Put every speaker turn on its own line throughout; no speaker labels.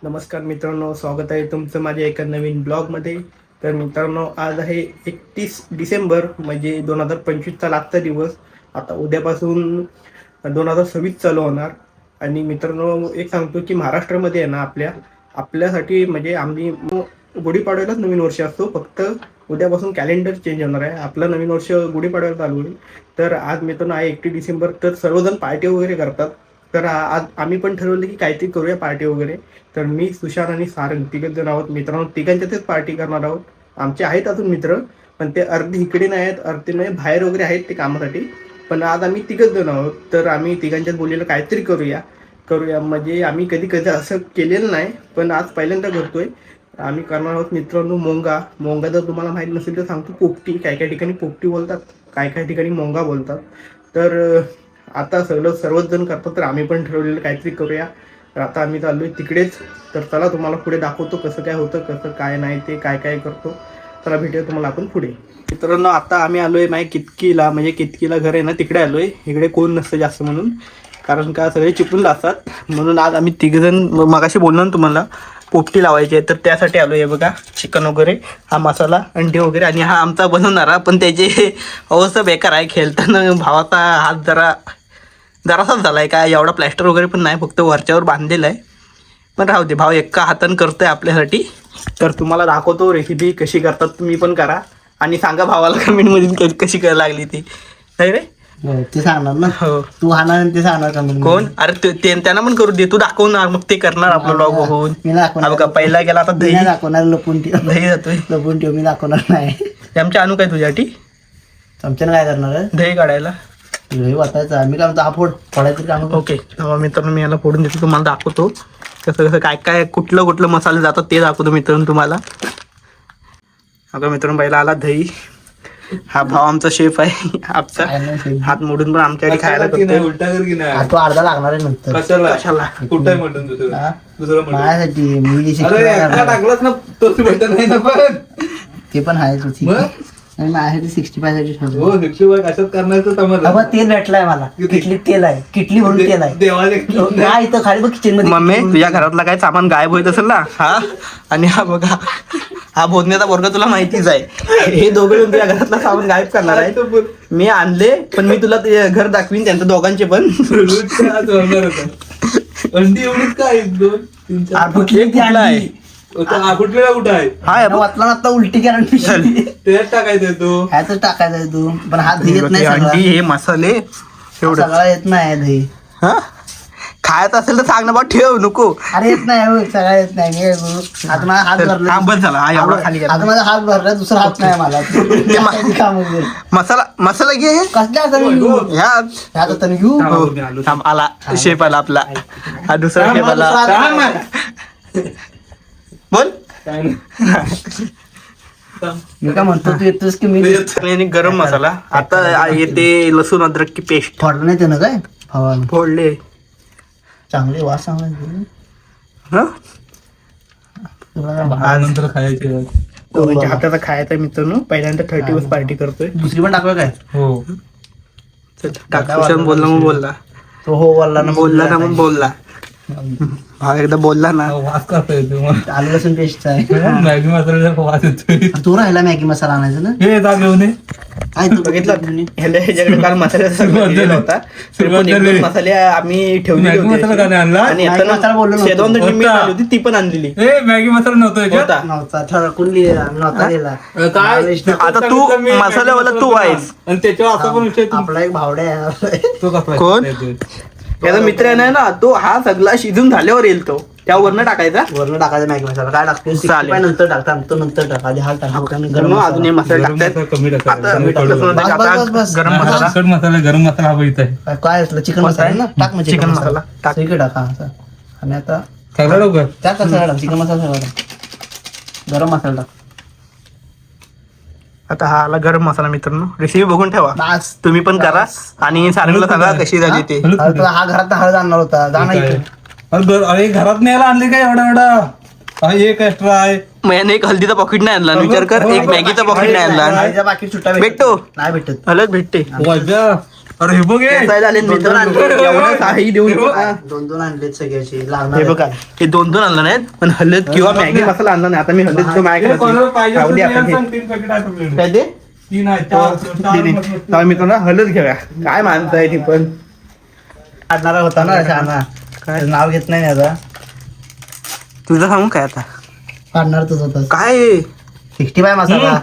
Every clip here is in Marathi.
नमस्कार मित्रांनो, स्वागत आहे तुमचं माझ्या एका नवीन ब्लॉगमध्ये. तर मित्रांनो, आज आहे 31 डिसेंबर, म्हणजे 2025चा लागता दिवस. आता उद्यापासून 2026 चालू होणार. आणि मित्रांनो, एक सांगतो की महाराष्ट्रामध्ये आहे ना, आपल्यासाठी म्हणजे आम्ही गुढीपाडव्यालाच नवीन वर्ष असतो. फक्त उद्यापासून कॅलेंडर चेंज होणार आहे. आपलं नवीन वर्ष गुढीपाडव्याला चालू होईल. तर आज मित्रांनो आहे 31 डिसेंबर, तर सर्वजण पार्टी वगैरे करतात. तर आज आम्ही पण ठरवलं की काहीतरी करूया पार्टी वगैरे. तर मी, सुशांत आणि सारंग तिघच जण आहोत मित्रांनो. तिघांच्यातच पार्टी करणार आहोत. आमचे आहेत अजून मित्र, पण ते अर्धे इकडे नाही आहेत, अर्धे नाही बाहेर वगैरे आहेत ते कामासाठी. पण आज आम्ही तिघच जण आहोत. तर आम्ही तिघांच्यात बोललेलं काहीतरी करूया म्हणजे आम्ही कधी कधी असं केलेलं नाही, पण आज पहिल्यांदा करतोय. आम्ही करणार आहोत मित्रांनो मोंगा जर तुम्हाला माहीत नसेल तर सांगतो. पोपटी, काय काय ठिकाणी पोपटी बोलतात, काय काय ठिकाणी मोंगा बोलतात. तर आता सर्वच जण करतात, तर आम्ही पण ठरवलेलं काहीतरी करूया. तर आता आम्ही चाललोय तिकडेच. तर चला तुम्हाला पुढे दाखवतो कसं काय होतं, कसं काय नाही, ते काय काय करतो. चला भेटूया तुम्हाला आपण पुढे. मित्रांनो, आता आम्ही आलोय कितकीला, म्हणजे कितकीला घर आहे ना, तिकडे आलोय. इकडे कोण नसतं जास्त म्हणून, कारण का सगळे चिपळूणला असतात. म्हणून आज आम्ही तिघजण, मगाशी बोललो ना तुम्हाला, पोपटी लावायची आहे. तर त्यासाठी आलो आहे. बघा, चिकन वगैरे, हा मसाला, अंडे वगैरे, आणि हा आमचा बनवणारा. पण त्याची अवस्था बेकार आहे. खेळताना भावाचा हात जरासाच झाला आहे. काय एवढा प्लॅस्टर वगैरे पण नाही, फक्त वरच्यावर बांधलेला आहे. पण राहू दे, भाव एका हातानं करतोय आपल्यासाठी. तर तुम्हाला दाखवतो रेसिपी कशी करतात. तुम्ही पण करा आणि सांगा भावाला कमेंटमध्ये कशी करायला लागली ती. नाही रे,
ते सांगणार ना.
हो,
तू हाणार ते सांगणार का?
कोण? अरे त्यांना पण करू दे, तू दाखवणार, मग ते करणार आपलं ब्लॉग बघून.
मी दाखवणार.
बघा, पहिला गेला आता दही
दाखवणार. लपून ठेव,
दही जातोय.
लपून ठेव, मी दाखवणार नाही.
आमच्या आणू काय तुझ्यासाठी
चमच्यानं काय करणार आहे?
दही काढायला.
हे वाटायचं. मी काय म्हणतो, हा फोडायचं काम.
ओके, मित्रांनो, मी याला फोडून देतो, तुम्हाला दाखवतो कसं कसं काय काय कुठलं मसाले जातात ते दाखवतो मित्रांनो तुम्हाला. आता मित्रांनो, पहिला आला दही. हा भाव आमचा शेफ आहे. आमचा हात मोडून पण आमच्याकडे खायला करतो.
उलटा कर की नाही.
तो अर्धा लागणार आहे नंतर.
कशाला?
कुठं आहे मटण दुसरं मटण?
माझ्यासाठी मी
अरे एकदा टाकलंच ना, तोच मटण नाही ना. पण
ते पण आहे तुझी.
मग?
आणि माझ्यासाठी 65 साठी
हो, 65 कशात करण्याचं समजलं.
बाबा तेल भेटलाय मला. किटलीत तेल आहे. किटली भरून तेल आहे.
देवाचे
हा इथं खाली बघ किचन मध्ये.
मम्मी, तुझ्या घरातला काय सामान गायब होत असेल ना. हा, आणि हा बघा, हा भोजण्याचा वर्ग तुला माहितीच आहे. हे दोघे तुझ्या घरातला सामान गायब करणार आहे. मी आणले, पण मी तुला ते घर दाखवीन त्यांच्या दोघांचे पण.
अंडी एवढीच काय? 2 3 4
कुठली ती
कुठला आहे?
अंडी?
कुठलेला कुठं आहे?
हा
वाचला ना आता उलटी कारण
त्यात टाकायचं तू.
ह्याच टाकायचं तू. पण हा दही येत नाही सगळा.
अंडी, हे मसाले, एवढं.
सगळा येत नाही दही.
हा, खायचं असेल तर सांग ना बा, ठेव नको.
अरे येत नाही हो, सगळा येत नाही. मी आता माझा हात भरला.
हा, बस झाला. हा, एवढा खाली गेला.
आता माझा हात भरला, दुसरा हात नाही मला. काम वगैरे.
मसाला घे.
कसल्या हाताने घेऊ?
ह्या
ह्याच हाताने घेऊ.
थांब, आला शेफ आला आपला. हा दुसरा शेफ आला. बोल.
काय नाही.
मी काय म्हणतो, तू येतोस की मी
आणि गरम मसाला. आता येते लसूण अद्रक की पेस्ट.
फोडलं नाही त्यानं काय भावानं.
फोडले.
चांगले वास चांगला.
हा,
नंतर खायचे.
दोघांच्या हाताचा खायचा मित्रांनो. पहिल्यांदा 30 पार्टी करतोय.
दुसरी पण टाकलं काय?
हो.
सुशांत बोलला मग बोलला.
तो हो बोलला ना.
मग बोलला. हा, एकदा बोलला ना.
वास करता येतो मग.
आलं लसूण पेस्ट आहे.
मॅगी मसाल्याचा वास येतोय.
तू राहिला मॅगी मसाला आणायचा ना.
हे जा घेऊन ये.
काय तू
बघितलं ह्याच्याकडे काल मसाल्याचा दिलेला होता. तरी पण एक दोन मसाले आम्ही ठेवलेले
मॅगी मसाला
होते.
का नाही आणला?
आणि
मॅगी मसाला बोललो नव्हतो.
शेजवान चटणी मी
होता.
आणली होती, ती पण आणलेली
ए, मॅगी मसाला नव्हता याच्यात?
होता.
नव्हता ठरकून लिहिला नव्हता लिहिला.
काय?
आता तू मसाल्यावाला तू आहेस.
आणि त्याच्यावर असा पण विषय
आपला एक भावड्या आहे.
तो कसा
कोण? याचा मित्र नाही ना तो. हा सगळा शिजून झाल्यावर येईल तो, त्यावरनं टाकायचा.
वरनं टाकायचा मॅगी मसाला. काय टाकतो?
चालेल.
65 नंतर टाकता. तो नंतर टाका. आधी हा टाका.
गरम अजून हे मसाले टाकतात.
कमी
आता
टाकायचा.
बस, बस.
गरम मसाला.
तिखट मसाला, गरम मसाला हवा इथं आहे.
काय असलं चिकन मसाला आहे ना. टाक मग
चिकन मसाला टाक.
सगळीकडे टाका असं. आणि आता
सगळं लवकर.
त्यात सगळं टाक. चिकन मसाला सगळं टाक. गरम मसाला टाक.
आता हा आला गरम मसाला मित्रांनो. रेसिपी बघून ठेवा,
बस.
तुम्ही पण करा आणि सारंगला सांगा कशी झाली ते.
अरे हा घरात हळद आणणार होता. जाणार इथे.
अरे घरात न्यायला आणले काय एवढा एवढा? एक एक्स्ट्रा आहे.
मग याने एक हल्दीचा पॉकेट नाही आणला, विचार कर. एक मॅगीचा पॉकेट नाही आणला.
बाकी सुट्टा
भेटतो?
नाही भेटत.
अलग भेटते.
वाजा. अरे हे बघ हे.
केसायला आले मित्रांनो. एवढं काही देऊन
दोन आणलेत सगळे असे
हे
लागणार
बघा हे 2 आणलं नाहीत पण हळद किंवा मॅगी मसाला आणला नाही. आता मी हळद किंवा मॅगी
हे कोणाला पाहिजे
खाऊ दे
असेल
आपण
तर
हे.
सांग, 3 पॅकेट आहे आपल्याकडे.
काय ते
3 आहे, 4
तर मित्रांनो हळद घेऊया. काय माणसं आहे ती पण.
काढणारा होता ना शहाणा त्याचं नाव घेत नाही आता
तुझं सांगू काय आता
काढणार तुझं होता
काय
65 मसाला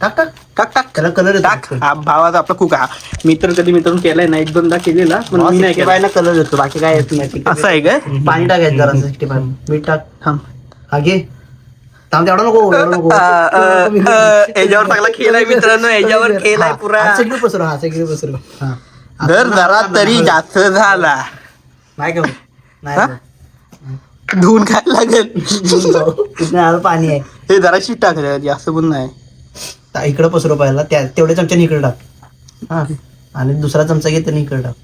टाक टाक
टाक टाक
त्याला कलर
टाक. हा भावाचा आपला कुक हा. मी तर कधी मित्रांनो केलाय ना 1-2दा केलेला पण मी नाही केला.
65 कलर येतो बाकी काय येत नाही
असं आहे काय
पाणी टाकायचं जरा 65 मीठ टाक
थांब.
हा घे थांब तेवढा नको एवढं नको
याच्यावर चांगला खेळ मित्रांनो याच्यावर खेळ आहे पुरा.
हा सगळी पसरू हा सगळी पसरू हा
जर जरा तरी जास्त झाला
नाही घेऊ नाही
हा?
घेऊ.
धुवून खायला लागेल.
इथनं आलं पाणी आहे
हे जरा शीट टाकले जास्त पण नाही.
इकडं पसरू पाहिला त्या तेवढ्या चमच्याने इकडे टाक हा आणि दुसरा चमचा घे त्याने इकडे टाक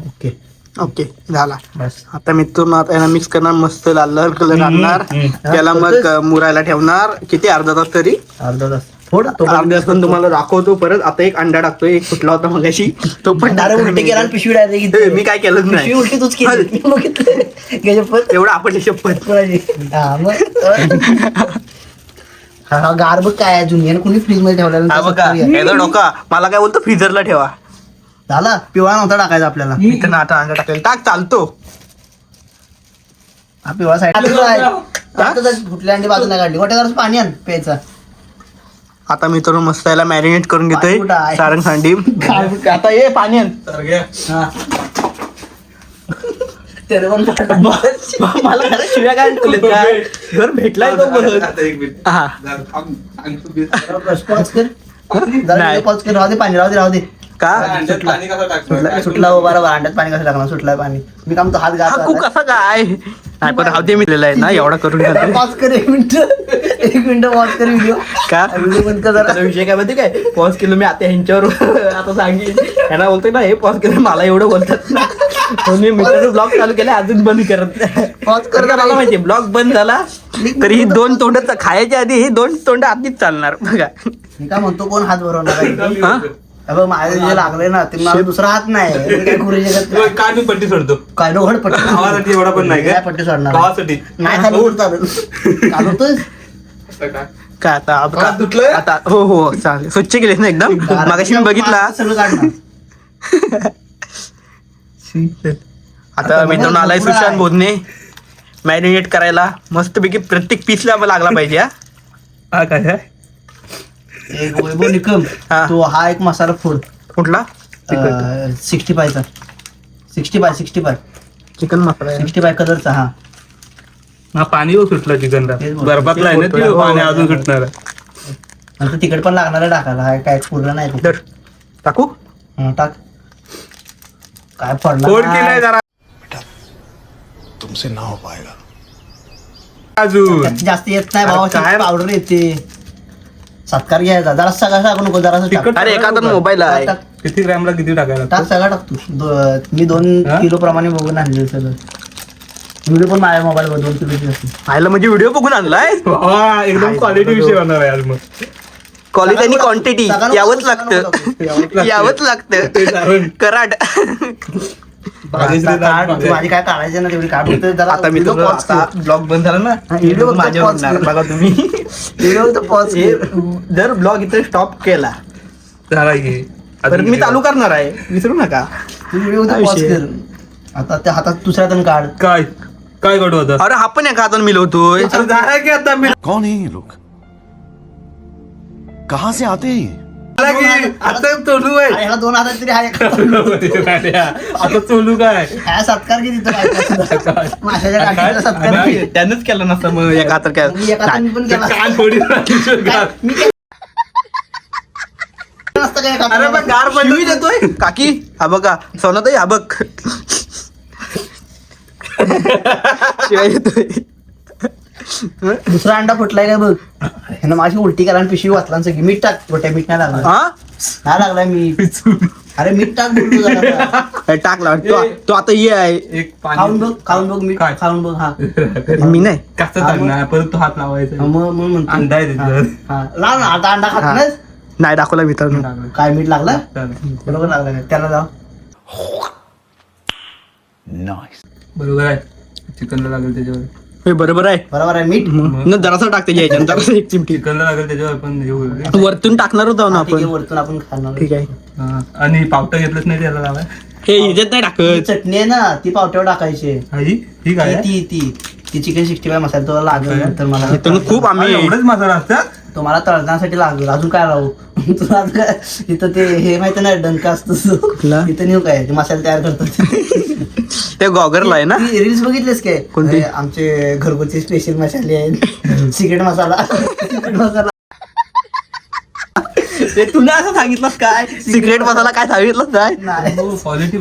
ओके
ओके झाला.
बस
आता मित्रांनो आता याला मिक्स करणार मस्त लाल लाल कलर आणणार त्याला मग मुरायला ठेवणार किती अर्धा तास तरी.
अर्धा तास थोडा तो
अर्धा तास पण तुम्हाला दाखवतो परत. आता एक अंडा टाकतोय एक फुटला होता मगाशी तो पण
डायरेक्ट उलटी केला आणि पिशवी डायरेक्ट
हे, मी काय केलंच
पिशवी
नाही
उलटी तूच केली मी बघितलं घ्यायच्या पण
एवढं आपण शपथ.
हा मग हा गार बघ काय जुनियर कोणी फ्रीज मध्ये
हा
ठेवलेला
बघा याचा डोका मला काय बोलतो फ्रीजरला ठेवा.
झाला पिवळा नव्हता टाकायचा आपल्याला
इथं आता अंडा टाकेल टाक चालतो.
हा पिवळा साईड फुटल्या अंडी बाजूला काढली वाटेवर पाणी आण प्यायचा
आता मित्रांनो मस्त याला मॅरिनेट करून घेतोय
कुठं आहे?
सारंग सांडी. आता ये पाणी आण.
तर घे.
हा त्याला पण
मला खरं शिव्या काय तुला काय घर भेटलाय तो परत.
आता 1 मिनिट.
हा
जरा थांब, सांगतो मी.
पॉज कर जरा
नाही.
पॉज कर राहू दे पाणी राहू दे
का
अंड्यात पाणी कसं टाकतो?
सुटला हो बरोबर अंड्यात पाणी कसं टाकणार सुटलाय पाणी मी काम तो हात
हा
घात
कू कसं काय नाही पण राहू दे मी लिहिलंय ना एवढा करून घेतो.
पॉज कर 1 मिनिट पॉज कर व्हिडिओ
का
व्हिडिओ बंद कर जरा
आता विषय काय माहिती काय पॉज केलं मी आता ह्यांच्यावर आता सांगेन यांना बोलतोय ना हे पॉज केलं मला एवढं बोलतात ना म्हणून मी मित्रांनो ब्लॉग चालू केला अजून बंद करत
पॉज कर
मला माहिती ब्लॉग बंद झाला तरी ही 2 तोंड खायच्या आधी ही 2 तोंड आधीच चालणार बघा.
मी काय म्हणतो कोण हात भरवणार
हा?
अबे माझे जे लागले ना ते मला दुसरा हात नाही मी काय करू शकत नाही.
काय मी पट्टी सोडतो
काय नो पट्टी
गावासाठी एवढा पण नाही
काय
का
पट्टी सोडणार
गावासाठी
नाही चालू चालवतोय
काय आता
हात धुतलंय?
आता हो हो चालेल स्वच्छ केलेस ना एकदम मागाशी मी बघितला.
सगळं काढणार
आता मित्रांनो आलाय सुशांत बोधने मॅरिनेट करायला मस्तपैकी प्रत्येक पीसला लागला पाहिजे. हा काय आहे?
एक वैभव निकम
हा.
तो हा एक मसाला फोड
कुठला
65चा 65
चिकन मसाला आहे.
65 कलरचा हा
हा पाणी सुटलं चिकनला
तेच बोलतो.
बरबातला आहे ना
तेच
ते
बोलतो.
पाणी अजून सुटणार आहे.
नंतर तिकट पण लागणार आहे टाकायला हा काय पुरलं नाही ते.
धर. टाकू
टाक काय
फोड
पडला
केलाय जरा अजून
त्यात जास्त येत नाही
अरे
भावा
काय?
पावडर येते सत्कार घ्यायचा जरा सगळं टाकू नको जरा
तिखट
अरे एका तर मोबाईल आहे
टाक
किती ग्रॅमला किती टाकायला
टाक सगळं टाक तू मी 2
हा?
किलो प्रमाणे बघून आणले सगळं व्हिडिओ पण माझ्या मोबाईल वर 2 किलोची असते
आयला म्हणजे व्हिडिओ बघून आणलाय
वा, एकदम क्वालिटी विषय होणार आहे आज मग
क्वालिटी आणि क्वांटिटी
सगळं
यावंच
नको,
लागतं
सगळं
यावंच
ते
लागतं
कारण.
कराड.
आता काढ, तू माझी काय काढायची ना तेवढी काढ फक्त जरा
आता मी
video
तुझं
pause
आता
कर.
ब्लॉग बंद झाला ना
व्हिडिओ फक्त
माझ्या
pause
होणार
कर.
बघा तुम्ही
व्हिडिओ फक्त pause
हे
कर.
जर ब्लॉग इथे स्टॉप केला
झाला की
तर मी चालू करणार आहे विसरू नका.
तू व्हिडिओ
हा
pause
विषय.
कर आता त्या हातात दुसऱ्यातून काढ
काय काय कडू होतं
अरे हा पण एका हाताने मिळवतोय
अरे झाला की आता मी
कौन है ये लोग कहां से आते हैं ये?
झाला की आता चोलू आहे
ह्याला 2 हातात तरी आहे
आता चोलू काय
ह्या सत्कार किती तो माशाच्या काठीचा सत्कार
नाही.
किती?
त्यानंच केलं नसतं मग एका हातात काय
मी एका हाताने पण केला
कान फोडी
काय? मी केलं नसतं काय एका
अरे
हाताने?
बघ गार शिवी देतोय काकी हा बघा सोनाताई हा बघ शिवाय देतोय.
दुसरा अंडा फुटलाय काय बघ ह्यानं माझी उलटी करा आणि पिशवी वाचला आणि सगळी मीठ टाक गोट्या मीठ नाही लागला
हा
नाही लागलाय मीठ अरे मीठ टाक बोलतो जरा.
हे टाकला तो आता ये आहे
एक
खाऊन बघ मीठ
काय?
खाऊन बघ हा
मी नाही
कसं चालणार परत तो हात लावायचा
मग म्हणतो
अंडा आहे त्याच्यात.
हा. लाव ना आता अंडा खात नाहीस
नाही दाखवला मित्रांनो.
काय मीठ लागला बरोबर लागला का? त्याला जाऊ
बरोबर आहे चिकनला लागेल त्याच्यावर.
हे बरोबर आहे.
बरोबर आहे मीठ.
न जरासा टाकते यायच्या जरासा एक चिमटी
चिकनला लागेल त्याच्यावर पण हे होईल.
वरतून टाकणार होतो ना
ठीक आहे,
आपण.
वरतून आपण खाणार.
ठीक आहे.
हा. आणि पावटा घेतलंच नाही त्याला लावाय.
हे इज्जत नाही
ती
टाकत.
चटणी आहे ना ती पावट्यावर टाकायची.
आई ही काय आहे?
ती चिकन 65 मसाला तुला लागेल तर मला
मित्रांनो खूप आम्ही
एवढंच मसाला असतात.
तुम्हाला तळण्यासाठी लागेल. अजून काय लावू तुला अजून काय इथं ते हे माहिती ना डंका असतो
कुठला?
इथं नेऊ काय ते मसाले तयार करतात.
ते गॉगरला आहे ना.
रील्स बघितलेस काय
कोणती?
हे आमचे घरगुती स्पेशल मसाले आहेत. सिक्रेट मसाला सिक्रेट मसाला
ते तुला असं सांगितलंस काय सिक्रेट मसाला काय सांगितलंस काय.
नाही
क्वालिटी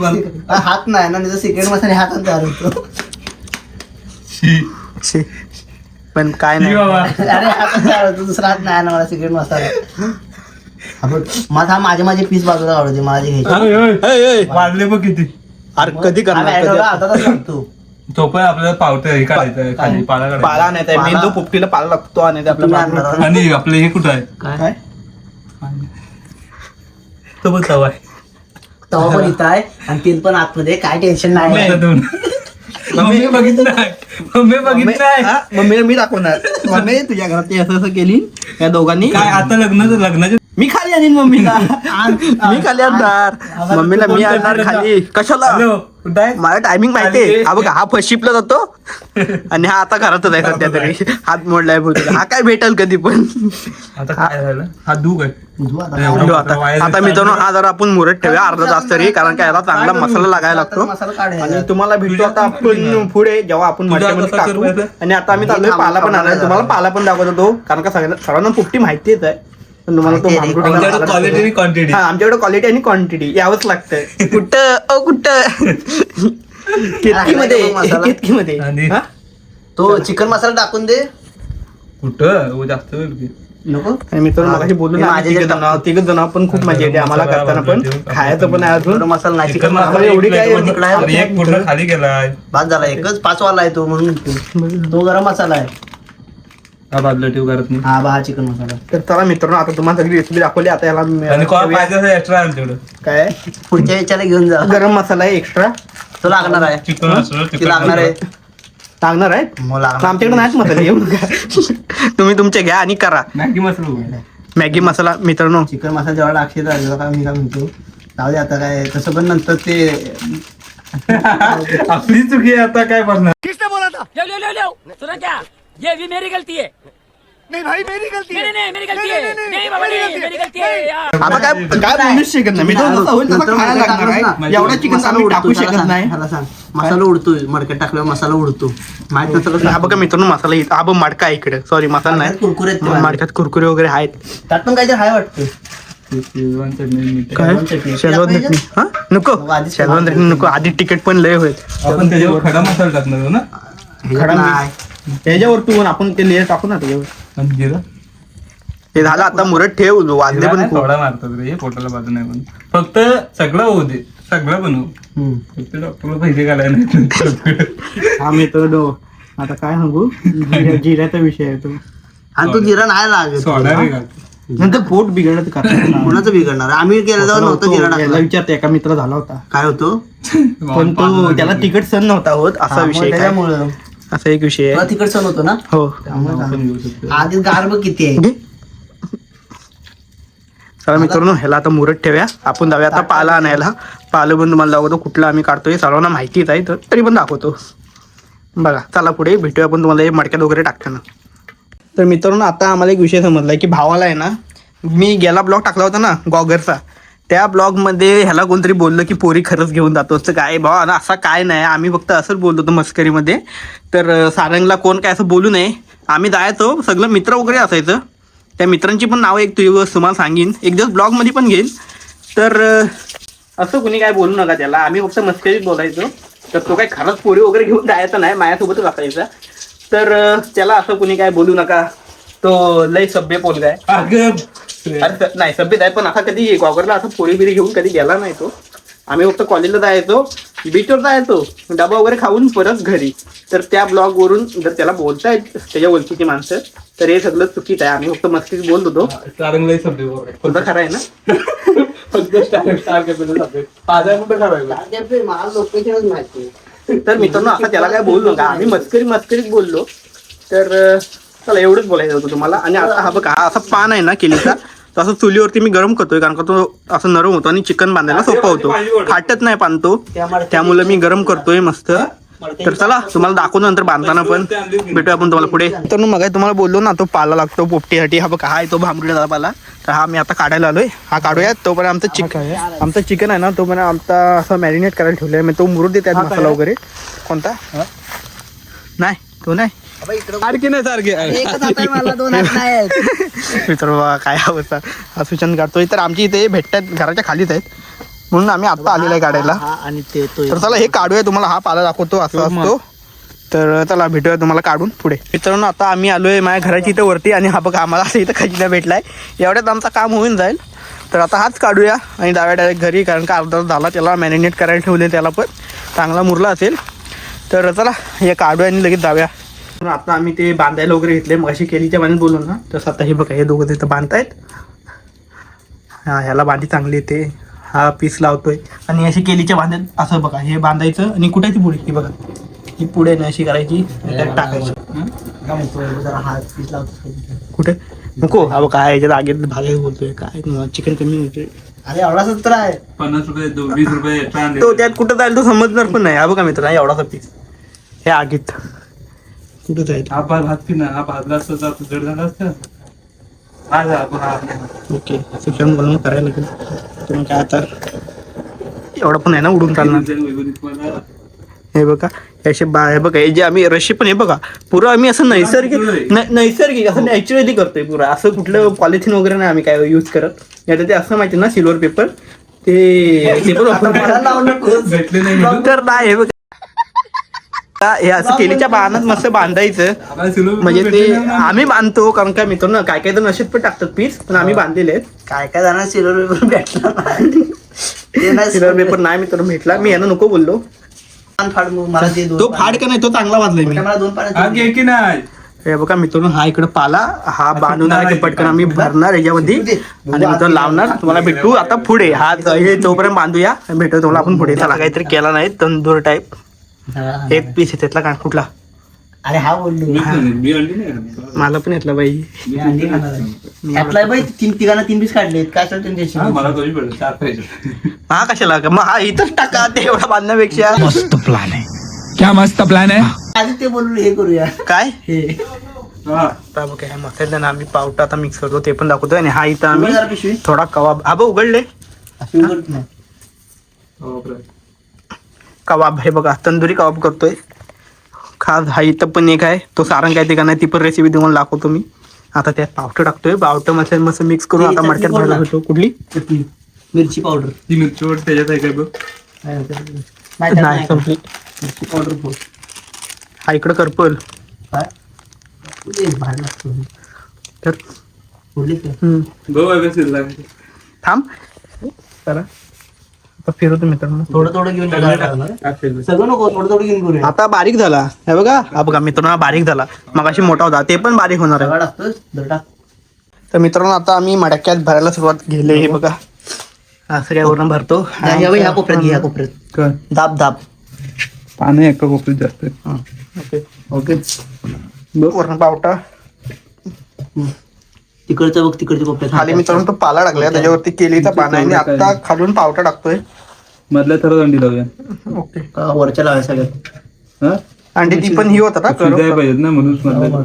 हात नाही ना त्याचा सिक्रेट मसाले हातात तयार होतो.
शी. पण काय नाही
बाबा.
अरे हातात तयार होतो दुसरा हात नाही ना मला सिक्रेट मसाला. आपण माझे माझे पीस बाजूला आवडते मला जे घ्यायचे.
ए, ए,
वाढले बघ किती.
अरे कधी करणार कधी?
हातातच लागतो.
तो पण आपल्याला पावटा हे काढायचं खाली पाला
पाला
काढायचा.
नाही तर मेन जो पोपटीला पाला लागतो आणि ते
तुम्ही
आपल्या
आणणार आहात?
आणि आपलं हे कुठं आहे
काय
तो पण तवा आहे.
तवा पण इथं आहे आणि तेल पण आतमध्ये आहे. काय टेन्शन नाही.
आता दोन. मम्मी बघितलं नाही. मम्मी बघितलं आहे.
हा, मम्मीला मी दाखवणार. मम्मी तुझ्या घरात ते असं असं केली या दोघांनी.
काय आता लग्नाचे
मी खाली आणीन मम्मीला. मी खाली आणणार मम्मीला. मी आणणार खाली कशाला.
हॅलो कुठं आहे?
मला टायमिंग माहितीये. हा बघा हा फर्स्ट शिपला जातो आणि हा आता घरातच आहे सध्या तरी. हात मोडलाय बहुतेक. हा काय भेटल कधी पण.
आता काय झालं हा दूध आहे.
धुवा आता.
एवढं
जो
मोठं वाया
आता मित्रांनो हा जरा आपण मुरत ठेवूया अर्धा तास तरी कारण काय याला चांगला मसाला लागायला लागतो.
मसाला काढायचा.
आणि तुम्हाला भेटतो आता आपण पुढे जेव्हा आपण
तुझा
मडक्यामध्ये
कसा
टाकू.
करूया?
आणि आता आम्ही चाललोय पाला पण आणायला. तुम्हाला पाला पण दाखवतो तो कारण का सर्वांना पोपटी माहितीच आहे. पण तुम्हाला तो
माहिती आहे.
भांगरुटीला
आमच्याकडे
पाला
क्वालिटी आणि क्वांटिटी.
हा आमच्याकडे क्वालिटी आणि क्वांटिटी यावंच लागतंय. कुठं कुठं केतकीमध्ये
आणि?
हा?
तो चिकन मसाला टाकून दे.
कुठं हो, जास्त होईल की.
नको
आणि मित्रांनो मगाशी बोललो ना
माझे जे
तिघ जण पण खूप मजा येते आम्हाला
मसाला
करताना पण
बनवतो.
खायचं पण आहे
थोडं
अजून.
मसाला नाही
चिकन
चिकन
मसाला
मसाला
एवढी
एवढी
काय-
काय
इकडं आहे.
एक पूर्ण खाली गेलाय.
बाद झाला. एकच 5 वाला आहे तो म्हणून तो गरम मसाला आहे.
हा बाजूला ठेव करत नाही.
हा बा चिकन मसाला.
तर चला मित्रांनो आता तुम्हाला सगळी रेसिपी दाखवली. आता याला
आणि कॉल पाहिजे असं एक्स्ट्रा आमच्याकडं.
काय
पुढच्या याच्याला घेऊन जा.
गरम मसाला आहे एक्स्ट्रा
तो लागणार आहे.
चिकन असलं
ती लागणार आहे.
लागणार आहे.
मग लागणार.
आमच्याकडे नाहीच मसाले येऊ नका. तुम्ही तुमचे घ्या आणि करा.
मॅगी मसाला उघडला.
मॅगी मसाला मित्रांनो
चिकन मसाला जेवढा टाकशील तेवढा काय मी काय म्हणतो जाऊ दे आता काय तसं पण नंतर ते
आपली चुकी आहे आता काय करणार.
लो सुना क्या ये भी मेरी गलती है नहीं भाई मेरी गलती है नहीं मेरी गलती है नहीं बाबा नहीं मेरी गलती है यार
आता काय काय बोलूच शकत नाही. मित्रांनो जसं होईल तसं
नंतर
खायला
मसाला
लागणार आहे.
टाकलंस ना.
एवढा चिकन
मसाला
आम्ही
उडतो.
टाकू
त्याला
शकत
सांग,
नाही.
त्याला सांग. मसाला उडतोय मडक्यात टाकल्यावर मसाला उडतो माहित नसलं
हा बघा मित्रांनो मसाला इथं हा बघ मडका आहे इकडे. सॉरी मसाला नाही
कुरकुरे आहेत ते माझे.
मडक्यात कुरकुरे वगैरे आहेत.
त्यात पण काहीतरी हाय वाटतं.
शेजवान चटणी मीठ.
काय
शेजवान चटणी.
शेजवान चटणी हा नको
मग आधीच
शेजवान चटणी नको. आधी तिकीट पण लय होईल.
आपण त्याच्यावर खडा मसाला टाकणार आहोत ना.
ह्याच्यात नाही.
त्याच्यावर तू आपण ते लेअर टाकू ना त्याच्यावर.
आणि जिरा
हे झालं आता मुरत ठेव वाजले
जिरा
पण
नाही,
खूप.
थोडा मारतात रे पोटाला बाजू नाही पण फक्त सगळं होऊ दे सगळं बनवू.
हम्म.
फक्त डॉक्टरला पैसे घालायला नाही.
हा मित्रांनो आता काय सांगू जिऱ्याचा विषय आहे तो.
आणि तो जिरा नाही लागत.
सोडा रे घाल.
नंतर पोट बिघडत का
कोणाचं बिघडणार आम्ही गेलो जाऊन नव्हतं जिरा
याला
टाकला.
विचारते एका मित्र झाला होता
काय होतो
पण तो त्याला तिकीट सण नव्हता होत असा विषय काय.
त्याच्यामुळं
असा एक विषय
तुला
आहे.
तिकट सण होतो ना
हो
त्यामुळे
आपण घेऊ शकतो.
आधी गारब किती आहे.
घे. चला मित्रांनो ह्याला आता मुरत ठेवूया. आपण जाऊया आता पाला आणायला. पालं पण तुम्हाला दाखवतो कुठला आम्ही काढतोय. सर्वांना माहितीच आहे तर तरी पण दाखवतो. बघा चला पुढे भेटूया आपण तुम्हाला हे मडक्यात वगैरे टाकताना. तर मित्रांनो आता आम्हाला एक विषय समजला की भावाला आहे ना मी गेला ब्लॉग टाकला होता ना गॉगरचा त्या ब्लॉगमध्ये ह्याला कोणतरी बोललं की पोरी खरंच घेऊन जातो असं काय भावा ना असं काय नाही. आम्ही फक्त असंच बोललो होतो मस्करीमध्ये. तर सारंगला कोण काय असं बोलू नये. आम्ही जायचो सगळं मित्र वगैरे असायचं. त्या मित्रांची पण नावं एक दिवस तुम्हाला सांगीन. एक दिवस ब्लॉगमध्ये पण घेईन. तर असं कुणी काय बोलू नका त्याला. आम्ही फक्त मस्करीत बोलायचो. तर तो काय खरंच पोरी वगैरे घेऊन जायचा नाही माझ्यासोबतच असायचा. तर त्याला असं कुणी काय बोलू नका. तो लय सभ्य पोलगा आहे.
अगं,
अरे नाही सभ्यत आहे पण असा कधी गॉगरला असं पोरी बिरी घेऊन कधी गेला नाही तो. आम्ही फक्त कॉलेजला जायचो बीचवरचा आहे तो डबा वगैरे खाऊन परत घरी. तर त्या ब्लॉग वरून जर त्याला बोलतायत त्याच्या ओळखीची माणसं तर हे सगळं चुकीचं आहे. आम्ही फक्त मस्तीच बोलत होतो.
स्टार्टिंगला सब्जेक्ट
तुझं खरं आहे ना?
फक्त स्टार कॅफेला सब्जेक्ट माझा कुठं खरं आहे.
मला लोकेशनच माहिती.
तर मित्रांनो आता त्याला काय बोललो का आम्ही मस्करीत बोललो. तर चला एवढंच बोलायचं होतं तुम्हाला. आणि आता हा बघा हा असा पान आहे ना केलीचा तो असं चुलीवरती मी गरम करतोय कारण का तो असं नरम होतो आणि चिकन बांधायला सोपा होतो. फाटत नाही पान तो त्यामुळे मी गरम करतोय मस्त. तर चला तुम्हाला दाखवतो नंतर बांधताना पण भेटूया आपण तुम्हाला पुढे. तर मग तुम्हाला बोललो ना तो पाला लागतो पोपटीसाठी. हा बघा हा आहे तो भांबरीचा पाला. तर हा मी आता काढायला आलोय. हा काढूया तोपर्यंत आमचं चिकन आहे ना तो पण आमचा असं मॅरिनेट करायला ठेवलंय. मी तो मुरूद देत आहेत मसाला वगैरे. कोणता नाही तो नाही
सारखे नाही सारखे
एकच हात आहे मला, दोन हात नाही आहेत.
मित्र बाबा काय अवस्था हा सूचन काढतोय. तर आमची इथे भेटतात घराच्या खालीच आहेत म्हणून आम्ही आता आलेलो आहे काढायला.
हा, आणि ते तो
तर चला हे काढूया तुम्हाला हा पाला दाखवतो असा असतो. तर चला भेटूया तुम्हाला काढून पुढे. मित्रांनो आता आम्ही आलोय माझ्या घराची इथं वरती आणि हा बघा आम्हाला असं इथं खजिना भेटलाय. एवढ्यात आमचं काम होऊन जाईल. तर आता हाच काढूया आणि डायरेक्ट घरी कारण का अर्धा झाला त्याला मॅरिनेट करायला ठेवले त्याला पण चांगला मुरला असेल. तर चला हे काढूया आणि लगेच जाऊया. आता आम्ही ते बांधायला वगैरे घेतले मग अशी केलीच्या बांधून बोलू ना. तसं आता हे बघा हे दोघं तिथं बांधतायत. हा ह्याला बांधी चांगली येते. हा पीस लावतोय आणि अशी केलीच्या बांधत असं बघा हे बांधायचं आणि कुठे ती पुढे ही बघा ही पुढे नाही अशी करायची त्यात टाकायची.
हात पीस लावतो.
कुठे नको हा बघा ह्याच्यात आगीत भागायला बोलतोय काय चिकन कमी होते.
अरे एवढा 70 आहे.
50 रुपये 20 रुपये extra आणले.
तो त्यात कुठं जाईल तो समजणार पण नाही. हा बघा मित्र एवढासा पीस हे आगीत कुठं जाईल.
हा भात की ना हा भाजला असतं तर जड झालं असतं.
ओके शिक्षण बोलणं करायला लागेल. तुम्ही काय आता एवढं पण आहे ना उडून चालणार. हे बघा असे हे बघा हे जे आम्ही रशी पण हे बघा पुरं आम्ही असं नैसर्गिक असं नॅचरली करतोय पुरं. असं कुठलं पॉलिथिन वगैरे नाही आम्ही काय यूज करत. नाही ते असं माहिती ना सिल्वर पेपर ते पण
भेटले नाही
तर नाही हे बघा हे असं केलीच्या बांधत मस्त बांधायचं. म्हणजे ते आम्ही बांधतो कारण काय मित्रांनो काय काय तर नशेत पण टाकतात पीस पण आम्ही बांधलेले आहेत.
काय काय जाणार सिल्वर पेपर भेटला ते नाही.
सिल्वर पेपर नाही मित्रांनो भेटला. मी यांना नको बोललो.
फाड मग मला ते दोन
तो फाड का नाही तो चांगला वाजलाय मी.
मला दोन
हा
पाण्यात
घे की नाही.
हे बघा मित्रांनो हा इकडे पाला हा बांधून आला की पटकन आम्ही भरणार याच्यामध्ये आणि मित्रांनो लावणार. तुम्हाला भेटू आता पुढे हा हे तोपर्यंत बांधूया भेटू तुम्हाला आपण पुढे. त्याला काहीतरी केला नाही तंदूर टाईप एक पीस आहे त्यातला काय कुठला.
अरे हा बोललो
मी आणली नाही.
मला पण येतला बाई
त्यातला बाई तिघांना 3 पीस काढले काय असेल त्यांच्याशी.
हा, मला कमी पडलं 4 पाहिजे.
हा कशाला मग हा इथंच टाका ते एवढा बांधण्यापेक्षा.
मस्त प्लान है. क्या मस्त प्लान है.
आधी ते बोललो हे करूया
काय
हे
हा
आता बघ ह्या मसाल्यानं आम्ही पावटा आता मिक्स करतो ते पण दाखवतो. आणि हा इथं
जरा
आम्ही
पिशवी
थोडा कबाब हा बघ उघडले
अशी उघडत नाही.
हो, बरं.
कबाब हे बघा तंदुरी कबाब करतोय. खास हा इथं पण एक आहे तो सारंग काय ते का नाही ती पण रेसिपी तुम्हाला दाखवतो मी. आता त्यात पावटं टाकतोय पावटं मसाला मस्त मिक्स करून आता मडक्यात भरला होतो. कुठली
चटणी मिरची पावडर
ती मिरची त्याच्यात आहे काय बघ.
नाही संपली.
मिरची पावडर बोल
हा इकडं करपल
काय उद्या भारी लागतो.
तर
बोलले का
गहू आहे का शिल्लक?
थांब जरा आता फिरवतो मित्रांनो.
थोडं थोडं घेऊन सगळं नको थोडं थोडं घेऊन करूया.
आता बारीक झाला हे बघा हा बघा मित्रांनो हा बारीक झाला मग अशी मोठा होता ते पण बारीक होणार आहे.
सगळं टाकतोस दर टाक.
तर मित्रांनो आता आम्ही मडक्यात भरायला सुरुवात केली. हे बघा असं काय वरून भरतो.
ह्या कोपऱ्यात घे ह्या कोपऱ्यात
काय
दाब दाब.
पाणी एका कोपरीत जास्त आहे.
ओके ओके वरून पावटा
तिकडचं बघ तिकडच्या कोपऱ्यात
खाली मित्रांनो तो पाला टाकलाय त्याच्यावरती केलीचा पाना आहे आणि आता खालून पावटा टाकतोय.
मधल्या थरात अंडी लावूया.
ओके
का वरच्या लावाय सगळ्यात.
हा
अंडी ती पण ही होता ना
शिजायला पाहिजेत ना म्हणून मधल्या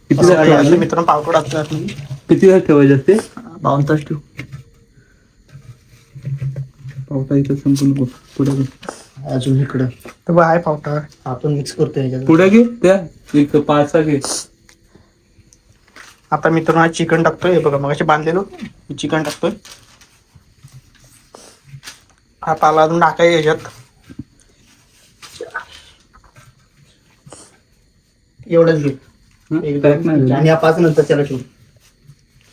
किती तास ठेवायचे?
मित्रांनो पावटा टाकतोय
किती तास ठेवायचे असते?
52 तास ठेव.
पावटा इथं संपूर्ण पुढे
अजून इकडं
तर बघ आहे पावटा.
आपण मिक्स करतोय ह्याच्यात.
पुढे घे त्या एक 5-6 घे.
आता मित्रांनो हा चिकन टाकतोय. हे बघा मग असे बांधलेलो चिकन टाकतोय. हा पाला अजून टाकाय याच्यात
एवढंच घे
एक टाक नाही.
आणि या 5 नंतर त्याला ठेवू.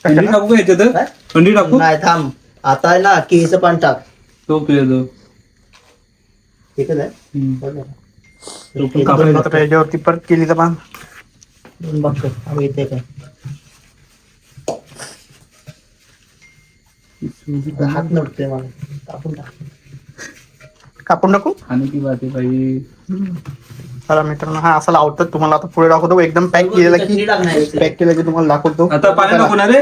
अंडी टाकू का याच्यात?
काय?
अंडी टाकू
नाही थांब आता आहे ना केळीचं पान टाक.
तो पिळतो.
एकच आहे
आता याच्यावरती परत केली तर पण
दोन बॉक्स इथे काय हात नडतोय मला कापून टाक.
कापून टाकू.
आणि ती बाती बाई
चला मित्रांनो हा असं लावतो तुम्हाला आता पुढे दाखवतो एकदम पॅक केलेला की पॅक केलं की तुम्हाला दाखवतो.
आता पाणी नको ना रे.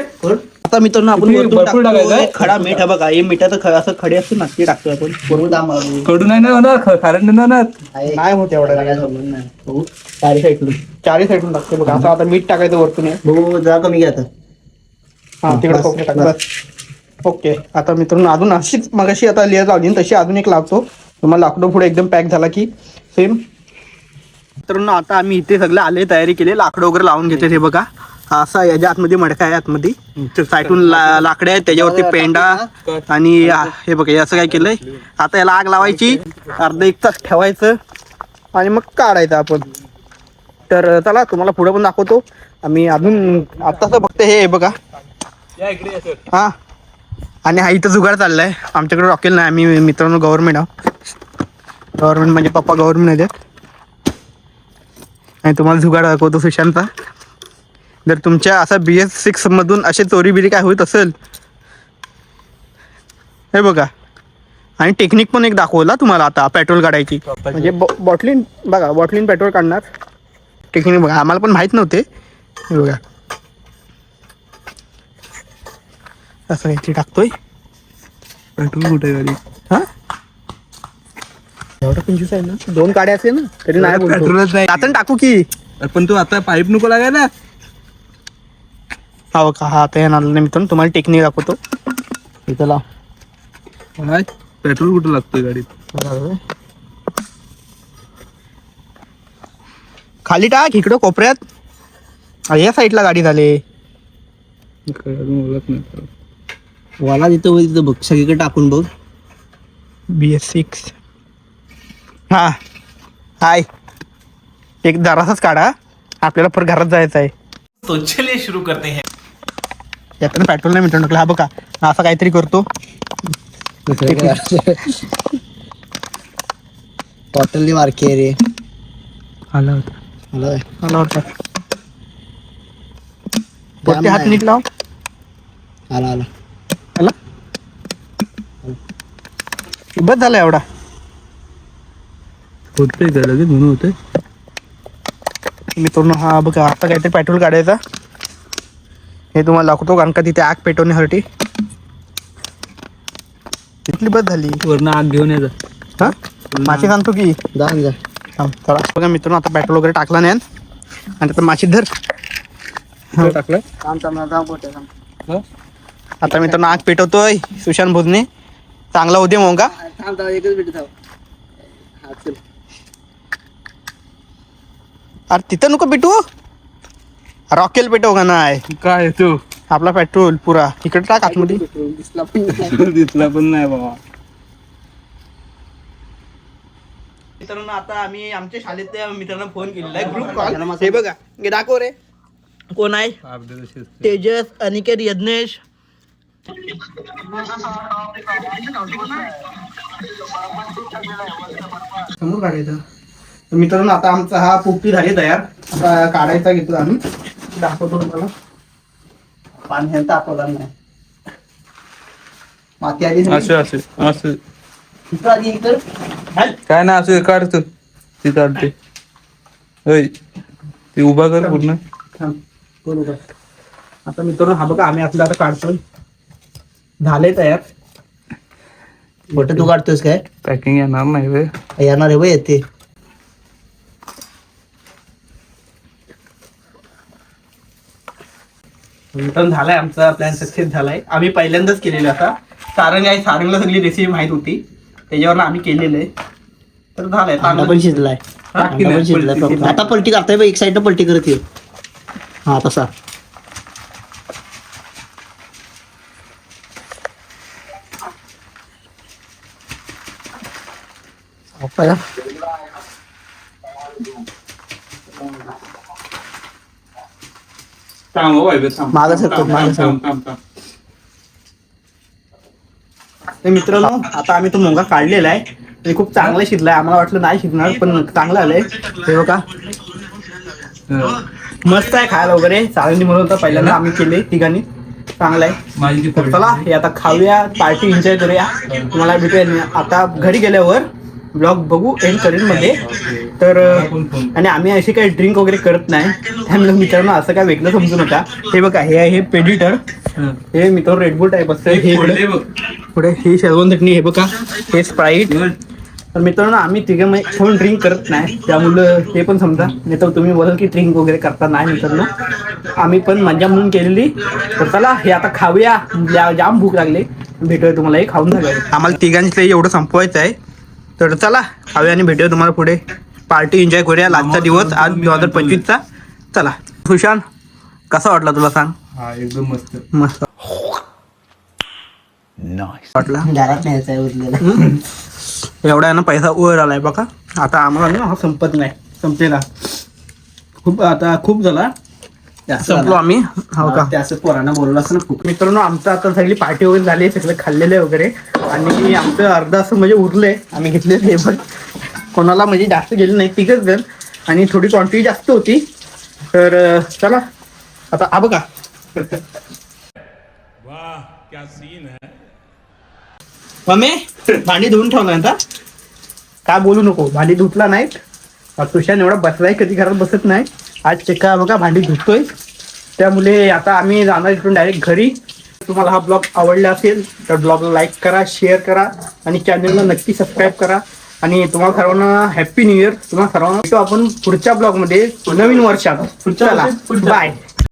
आता मित्रांनो आपण
किती
वरतून
भरपूर
टाकतोय
टाकायचं?
खडा मीठ हा बघा हे मिठाचं असं खडे असते ना ते टाकतोय आपण.
बरोबर दाम मारू.
कडू नाही ना होणार खारट नाही होणार.
नाही होत एवढं
काय संबंध नाही.
हो, चारी साईडून टाकते बघा असं आता मीठ टाकायचं वरतून हे.
हो जरा कमी घ्या आता.
हा तिकडे खोकले टाक बस. ओके आता मित्रांनो अजून अशीच मगाशी आता लेअर लावली ना, तशी अजून एक लावतो तुम्हाला लाकडं पुढे एकदम पॅक झाला की सेम. मित्रांनो आता आम्ही इथे सगळं आले तयारी केली लाकडं वगैरे लावून घेते. हे बघा हा असा याच्या आतमध्ये मडका आहे आतमध्ये साईडून लाकडे आहेत त्याच्यावरती पेंडा आणि हे बघा हे असं काय केलंय. आता याला आग लावायची अर्धा एक तास ठेवायचं आणि मग काढायचं आपण. तर चला तुम्हाला पुढे पण दाखवतो आम्ही अजून आत्ताच फक्त हे बघा हा. आणि हा इथं जुगाड चाललाय आमच्याकडे रॉकेल नाही आम्ही मित्रांनो गव्हर्नमेंट गव्हर्नमेंट म्हणजे पप्पा गव्हर्नमेंट आहेत. आणि तुम्हाला जुगाड दाखवतो सुशांतचा. जर तुमच्या असं BS6 मधून असे चोरी बिरी काय होत असेल हे बघा. आणि टेक्निक पण एक दाखवला तुम्हाला आता पेट्रोल काढायची म्हणजे बॉटलीन बघा बॉटलीन पेट्रोल काढणार टेक्निक बघा आम्हाला पण माहीत नव्हते. हे बघा असं काहीतरी टाकतोय.
पेट्रोल कुठे गाडी
हा एवढा 25 आहे ना 2 गाड्या असेल ना तरी नाही बोलतो.
पेट्रोलच नाही.
आता टाकू की
पण तू आता पाईप नको लागायला.
हा का हा आता येणार नाही मित्रांनो तुम्हाला टेक्निक दाखवतो. इथं लाव
काय पेट्रोल कुठं लागतोय गाडीत.
खाली टाक इकडं कोपऱ्यात या साईडला गाडी झाली.
काय अजून ओळख नाही.
वाला तिथं होईल तिथं बघ सगळीकडे टाकून बघ.
BS6 हा हाय एक जरासाच काढा आपल्याला परत घरात जायचं आहे.
तो चलिए शुरू करते हैं.
यातनं पेट्रोल नाही मित्रांनो टाकलं. हा बघा हा असं काहीतरी करतो.
बॉटल मारकी आहे रे.
आला होता
हॅलो
आला होता वरती हात नीट लाव.
आला आला
आला बस झाला एवढा
होतंय का लगेच म्हणून होतंय.
मित्रांनो हा बघा आता काहीतरी पेट्रोल काढायचा हे तुम्हाला दाखवतो कारण का तिथे आग पेटवण्यासाठी तिथली बस झाली.
वरनं आग घेऊन यायचं.
हा माशी सांगतो की
जाऊन जा.
चला बघा मित्रांनो आता पेट्रोल वगैरे टाकला नाही आणि आता माशी धर
टाकलं.
आता मित्रांनो आग पेटवतोय सुशांत भोजने चांगला होते मग का
एकच मिनिट थांब. हा चल.
अरे तिथं नको पेटू रॉकेल पेटव का नाही
काय तू
आपला पेट्रोल पुरा इकडे टाक आतमध्ये.
दिसला पण नाही.
दिसला पण नाही बाबा.
मित्रांनो आता आम्ही आमच्या शाळेतल्या मित्रांना फोन केलेला आहे ग्रुप कॉल. हे बघा हे दाखव रे कोण आहे. तेजस अनिकेत यज्ञेश समोर काढायचं. तर मित्रांनो आता आमचा हा पोपटी झाली तयार आता काढायचा घेतो आम्ही दाखवतो तुम्हाला.
पाणी तापवला नाही. माती आली
असं असं असं
तिथं आधी इतर
काय ना असं काढतो ती काढते. होय ती उभा कर पूर्ण.
बरोबर. आता मित्रांनो हा बघा आम्ही आपलं आता काढतोय झाले तयार.
फोटो तू काढतोस काय
पॅकिंग येणार नाही वे.
येणार आहे बघ येते.
मित्रांनो झालाय आमचा प्लॅन सक्सेस झालाय. आम्ही पहिल्यांदाच केलेलं आता सारंग आहे सारंगला सगळी रेसिपी माहित होती त्याच्यावर आम्ही केलेलं आहे तर झालंय.
अंडा पण शिजलाय. अंडा पण शिजलाय फक्त. आता पलटी करताय बघ एक साईड पलटी करत ये. हा तसा
मागं सरकव, मागं सरकव. तर मित्रांनो आता आम्ही तो मोंगा काढलेला आहे हे खूप चांगलं शिजलंय. आम्हाला वाटलं नाही शिजणार पण चांगलं आलंय. हे बघा मस्त आहे खायला वगैरे. चालेल म्हणून होतं पहिल्यांदा आम्ही केले तिघांनी. चांगलं आहे.
माझी
तर चला हे आता खाऊया, पार्टी एन्जॉय करूया. तुम्हाला भेटूया आता घरी गेल्यावर. ब्लॉग बघू एंड करेल मध्ये. तर आणि आम्ही असे काही ड्रिंक वगैरे करत नाही त्यामुळे मित्रांनो असं काय वेगळं समजू नका. हे बघा हे आहे पेडिटर. हे मित्रांनो रेडबुल टाईप असतं. हे पुढे ही शेजवान चटणी. हे बघा हे स्प्राईट. तर मित्रांनो आम्ही तिघे कोण ड्रिंक करत नाही त्यामुळं ते पण समजा. नाही तर तुम्ही बोलाल की ड्रिंक वगैरे करता. नाही मित्रांनो आम्ही पण मजा म्हणून केलेली. तर चला हे आता खाऊया. जाम भूक लागली. भेटूया तुम्हाला हे खाऊन झालं. आम्हाला तिघांचे एवढं संपवायचं आहे. तर चला खाऊया आणि भेटूया तुम्हाला पुढे. पार्टी एन्जॉय करूया. लास्टचा दिवस आज 2025चा. चला सुशांत कसा वाटला तुला सांग.
हा एकदम मस्त.
मस्त वाटला.
घरात न्यायचं आहे उरलेला.
एवढा आहे ना पैसा वर आलाय बघा. आता आम्हाला ना हा संपत नाही. संपलेला खूप आता खूप झाला. संपलो आम्ही. हो का
ते असं पोरांना बोललं असं ना खूप.
मित्रांनो आमचं आता सगळी पार्टी वगैरे झाली. सगळे खाल्लेले वगैरे आणि आमचं अर्धा असं म्हणजे उरलंय. आम्ही घेतलेले हे पण कोणाला म्हणजे जास्त गेले नाही. तिघच जण आणि थोडी क्वांटिटी जास्त होती. तर चला आता हा बघा. मम्मी भांडी धुवून ठेवणार आता. काय बोलू नको. भांडी धुतला नाही. तुषार एवढा बसलाय कधी घरात बसत नाही. आज चिका बघा भांडी धुतोय. त्यामुळे आता आम्ही जाणार इकडून डायरेक्ट घरी. तुम्हाला हा ब्लॉग आवडला असेल तर ब्लॉगला लाईक करा, शेअर करा आणि चॅनलला नक्की सबस्क्राईब करा. आणि तुम्हाला सर्वांना हॅपी न्यू इयर. तुम्हाला सर्वांना भेटू आपण पुढच्या ब्लॉगमध्ये नवीन वर्षात. चला बाय.